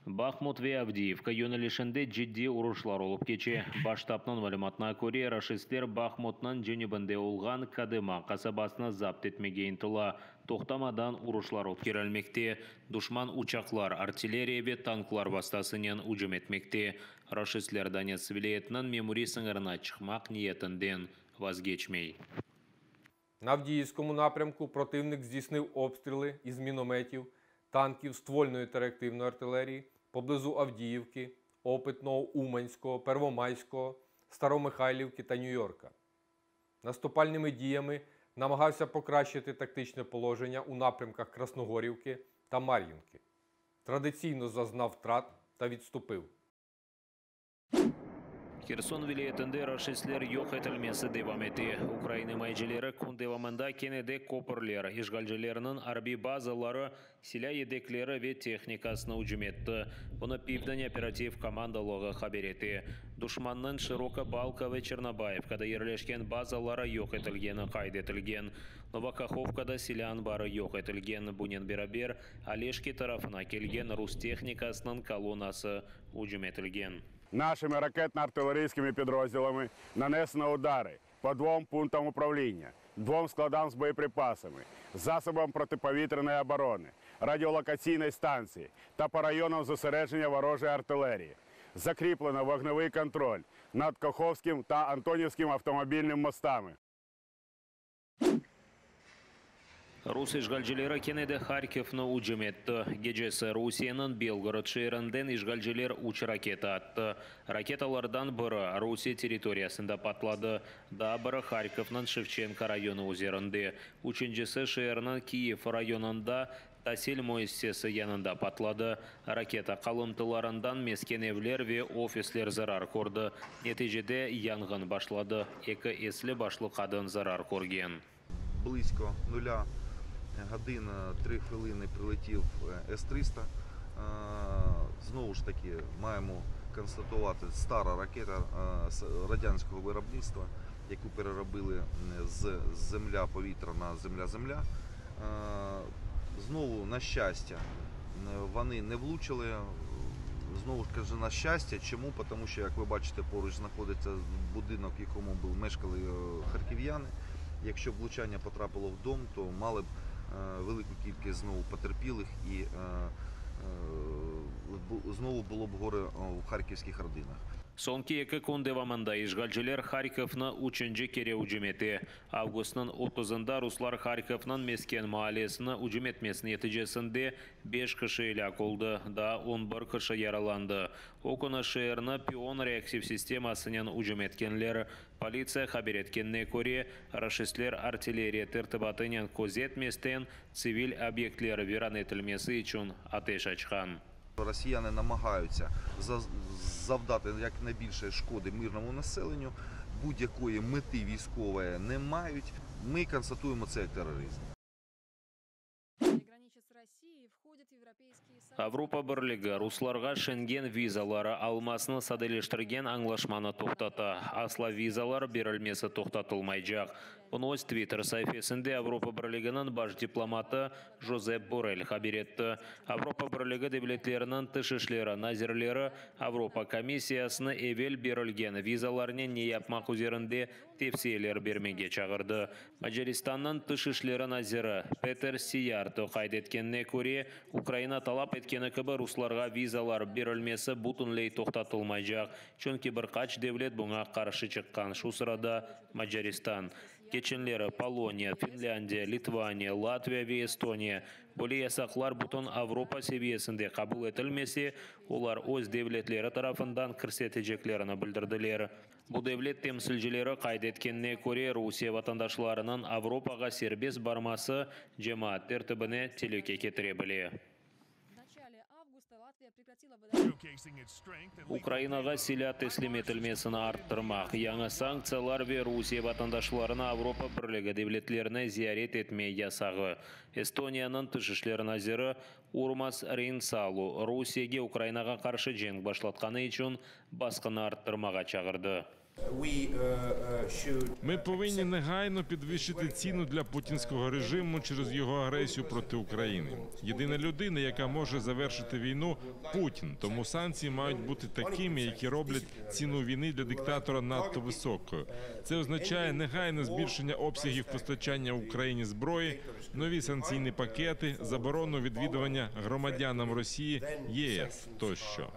Бахмут ве Авдиевка юнелешінде жидди урышлар олып кече. Баштапнын малыматына көре, рашистлер Бахмутнан женебінде олған Кадыма қасабасына запт етмеген тұла. Тоқтамадан урышлар өткерілмекте. Душман учаклар, артиллерия ве танклар бастасынен ұжым етмекте. Рашистлер Донец вилаетінен мемури сыңырына чықмақ ниетінден вазгечмей. На Авдіївському напрямку противник здійснив обстріли із мінометів, танків, ствольної та реактивної артилерії поблизу Авдіївки, Опитного, Уманського, Первомайського, Старомихайлівки та Нью-Йорка. Наступальними діями намагався покращити тактичне положення у напрямках Красногорівки та Мар'їнки. Традиційно зазнав втрат та відступив. Херсон вилаетінде рашистлер yok etilmesi devam etti. Ukrayna maycilleri kun devamında kenede kopırlar, işgalcilerinin harbi bazaları, silah yedekleri ve texnikasını hücum etti. Bunu Pivden operativ komandalığı haber etti. Düşmanın Şiroka, Balka ve Çernobayevkada yerleşken bazaları yok etilgeni kaydetilgen. Novakakhovkada silahın barı yok etilgen. Bunun beraber Aleshki tarafına kelgen Rus texnikasının kolonası hücum etilgen. Нашими ракетно-артилерійськими підрозділами нанесено удари по 2 пунктам управління, 2 складам з боєприпасами, засобам протиповітряної оборони, радіолокаційної станції та по районам зосередження ворожої артилерії. Закріплено вогневий контроль над Каховським та Антонівським автомобільним мостами. Rus işgalcileri kenede Harkiv'ni hücum etti. Gecesi Rusiyanın Belgorod şehrinden işgalciler 3 raketa attı. Raketalardan biri Rusiya territoriyasında patladı. Daha biri Harkiv'nin Shevchenko rayonu üzerinde. Üçüncüsü şehrin Kiyev rayonunda Tasil müessesesi yanında patladı. Raketa kalıntılarından mesken evler ve ofisler zarar gördü. Neticede yangın başladı. 2 esli başlı kadın zarar görgen. Близько 0 годин 3 хвилини прилетів С-300. Знову ж таки, маємо констатувати стара ракета радянського виробництва, яку переробили з земля-повітря на земля-земля. Знову, на щастя, вони не влучили. Знову ж кажу, на щастя. Чому? Тому що, як ви бачите, поруч знаходиться будинок, в якому мешкали харків'яни. Якщо б влучання потрапило в дом, то мали б велику кількість знову потерпілих і знову було б горе в харківських родинах. Sonki 2 kun devamında işgalciler Harkiv'ni 3. kere hücum etti. Avgust'un 30'ında Ruslar Harkiv'nin mesken mahallesini hücum etmesi neticesinde 5 kişi helak oldu. Daha 11 kişi yaralandı. O günü şehirni pion reaktiv sistemasının hücum etkenler politsiya haber etkenine göre rashistler artilleriya tertibatının kozetmesden sivil obyektleri viran etilmesi için ateş açkan. Росіяни намагаються завдати якнайбільше шкоди мирному населенню, будь-якої мети військової не мають. Ми констатуємо це як тероризм. Avrupa Birligi Ruslarga Schengen vizalari almasını sadeleştirgen anlaşmanı to'xtatdi. Asla vizalar berilmesi to'xtatılmayacak. Bunu o'z Twitter sayfasında Avrupa Birligi'nin baş diplomati Josep Borrell haber etti. Avrupa Birligi devletlerinin dış işleri nazirleri Avrupa Komissiyasını evvel berilgen vizalarını ne yapmak üzerinde tavsiyeler vermeye çağırdı. Macaristan'ın dış işleri naziri Peter Siyarto kaydetkenine göre Ukrayna talap etkeni gibi Ruslarga vizalar berilmesi butunlay to'xtatılmayacak. Çünkü birkaç devlet buna karşı çıkkan. Şu sırada Macaristan. Geçenleri Polonya, Finlandiya, Litvaniya, Latviya ve Estoniya böyle yasaklar butun Avrupa seviyesinde kabul etilmesi, ular öz devletleri tarafından kirseteceklerini bildirdiler. Bu devlet temsilcileri kaydetkenine göre Rusya vatandaşlarının Avrupa'ga serbest barması cemaat tertibini tileke getirebilir. Украинаға силя теслим етілмесін арттырмақ. Яңа санкциялар ве Русия ватандашларына Авропа бірлігі девлетлеріне зиярет етмей ясағы. Эстонияның түшішлер назиры Урмас Рейнсалу Русияге Украинаға қаршы женг башлатқаны үшін басқыны арттырмаға чағырды. Ми повинні негайно підвищити ціну для путінського режиму через його агресію проти України. Єдина людина, яка може завершити війну – Путін. Тому санкції мають бути такими, які роблять ціну війни для диктатора надто високою. Це означає негайне збільшення обсягів постачання Україні зброї, нові санкційні пакети, заборону відвідування громадянам Росії, ЄС тощо.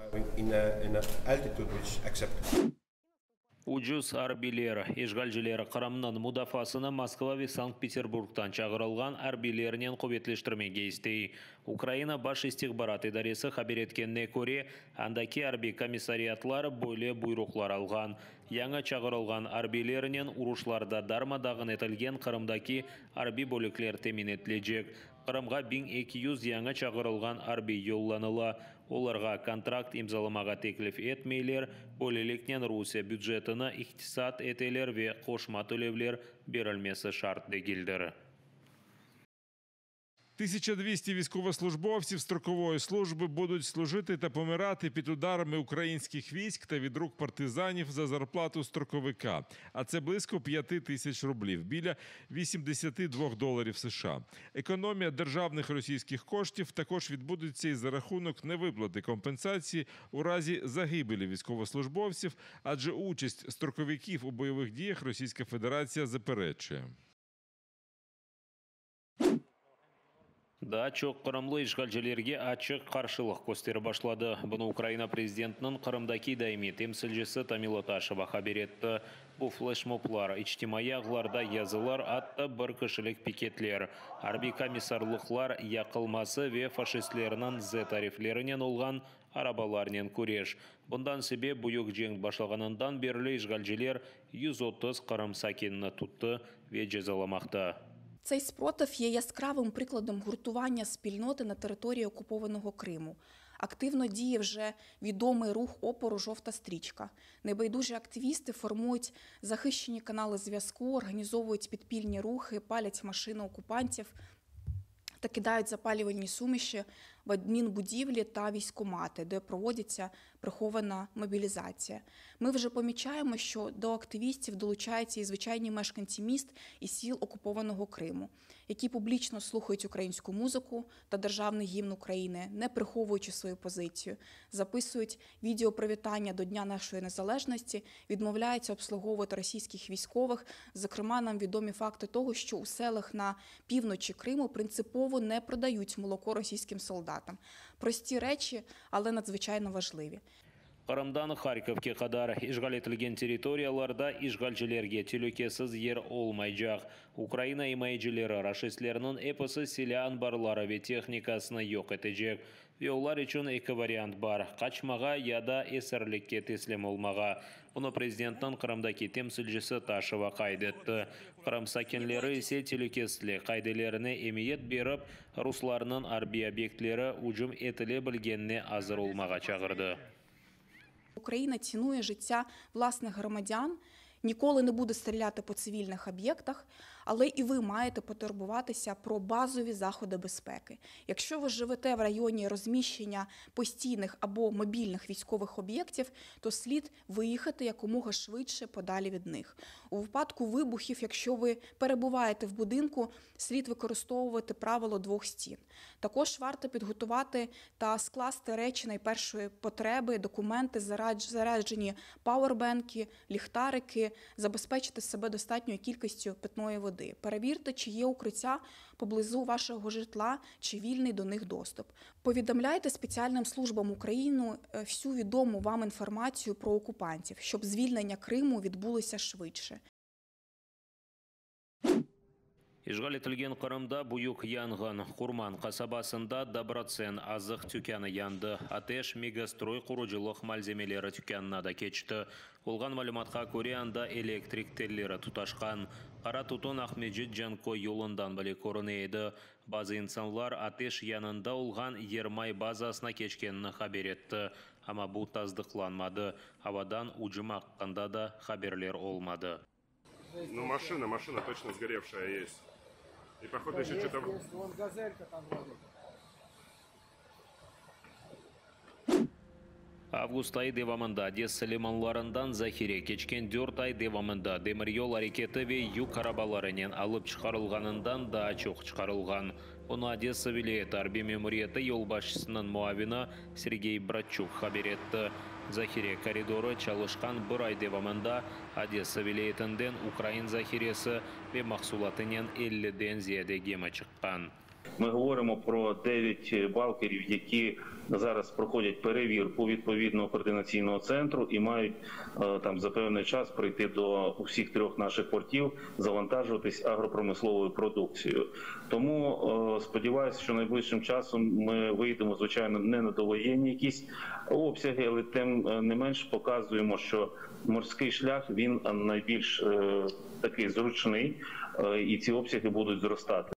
Уджус арбилер, ешгалжилер қарамынан мудафасына Москва ве Санкт-Петербургтан чағырылған арбилерінен қобетлештірмеге істей. Украина баш истихбарат идаресі хабер еткеніне көре, андаки арби комиссариатлар бойле бұйрықлар алған. Яңа чағырылған арбилерінен ұрушларда дармадағын етілген Қырымдаки арби бөліклер темин етілежек. Қырымға 1200 яңа чағырылған арби йолланыла. Оларға контракт имзаламаға теклif етмейлер, бөлеліктен Русия бюджетіні иқтисат етелер ве қошма төлевлер берілмесі шарт дегілдір. 1200 військовослужбовців строкової служби будуть служити та помирати під ударами українських військ та від рук партизанів за зарплату строковика. А це близько 5000 рублів, біля $82 США. Економія державних російських коштів також відбудеться і за рахунок невиплати компенсації у разі загибелі військовослужбовців, адже участь строковиків у бойових діях Російська Федерація заперечує. Да, чоқ Қырымлы ешғалжелерге ачық қаршылық көстері башлады. Бұны Украина президентінің Қырымдаки дайми темсілжесі Тамила Ташева хабер етті. Бұл флешмоплар, ичтимai ағыларда язылар атты бір кішілік пикетлер. Арби комиссарлықлар яқылмасы ве фашистлерінің З тарифлерінен олған арабаларнен көреш. Бұндан себе бұйық женг башлағанынан берлі ешғалжелер 130 Қырым сакеніні тұтты ве жазаламақты. Цей спротив є яскравим прикладом гуртування спільноти на території окупованого Криму. Активно діє вже відомий рух опору «Жовта стрічка». Небайдужі активісти формують захищені канали зв'язку, організовують підпільні рухи, палять машини окупантів та кидають запалювальні суміші в адмінбудівлі та військкомати, де проводиться прихована мобілізація. Ми вже помічаємо, що до активістів долучаються і звичайні мешканці міст і сіл окупованого Криму, які публічно слухають українську музику та державний гімн України, не приховуючи свою позицію, записують відеопривітання до Дня нашої незалежності, відмовляються обслуговувати російських військових. Зокрема, нам відомі факти того, що у селах на півночі Криму принципово не продають молоко російським солдатам. Прості речі, але надзвичайно важливі. Қырымдан Харьковке қадар ишғал етілген территорияларда ишғалжілерге телекесіз ер олмайжақ. Украина имайжілері рашистлерінің эпосы силя анбарлары ве техникасыны йоқ етежек. Ве олар үшін екі вариант бар. Қачмаға яда есірлікке теслем олмаға. Бұны президенттің Қырымдаки темсілжісі Ташева қайдетті. Қырым сакенлері есе телекесілі қайделеріне емиет беріп, русларының арби объектлері ұжым етіле білгеніне азыр олмаға чағырды. Україна цінує життя власних громадян, ніколи не буде стріляти по цивільних об'єктах, але і ви маєте потурбуватися про базові заходи безпеки. Якщо ви живете в районі розміщення постійних або мобільних військових об'єктів, то слід виїхати якомога швидше подалі від них. У випадку вибухів, якщо ви перебуваєте в будинку, слід використовувати правило двох стін. Також варто підготувати та скласти речі найпершої потреби, документи, заряджені пауербенки, ліхтарики, забезпечити себе достатньою кількістю питної води. Перевірте, чи є укриття поблизу вашого житла, чи вільний до них доступ. Повідомляйте спеціальним службам України всю відому вам інформацію про окупантів, щоб звільнення Криму відбулося швидше. Ишгал етілген Қырымда бұйық янгын. Құрман қасабасында Доброцен азық түкені янды. Атеш мегастрой құрыжылық малземелері түкеніне да кечті. Олған малыматқа көре анда электрик теллері тұташқан. Қара тұтын Ахмеджет Жанко yolundan біле көрінейді. Базы инсанлар атеш янында олған Ермай базасына кечкеніні хабер етті. Ама бұл таздықланмады. Авадан ұжымаққанда да хаберлер олмады. Ну, машина точно сгоревшая есть. И походу еще что-то... Вон газелька там вроде. Август ай девамында Одесса лиманларындан Захире кечкен 4 ай девамында демирьол әрекеті ве юк арабаларынан алып шығарылғанындан да ачық шығарылған. Оны Одесса вилайеті арби мемориеті елбашысының муавина Сергей Братчук хабер етті. Захире коридоры чалышқан бір ай девамында Одесса вилайетінден Украин Захиресі ве мақсулатынен 50-ден зияде гема шыққан. Ми говоримо про 9 балкерів, які зараз проходять перевірку відповідного координаційного центру і мають там за певний час прийти до усіх 3 наших портів, завантажуватись агропромисловою продукцією. Тому сподіваюся, що найближчим часом ми вийдемо, звичайно, не на довоєнні якісь обсяги, але тим не менш показуємо, що морський шлях, він найбільш такий зручний, і ці обсяги будуть зростати.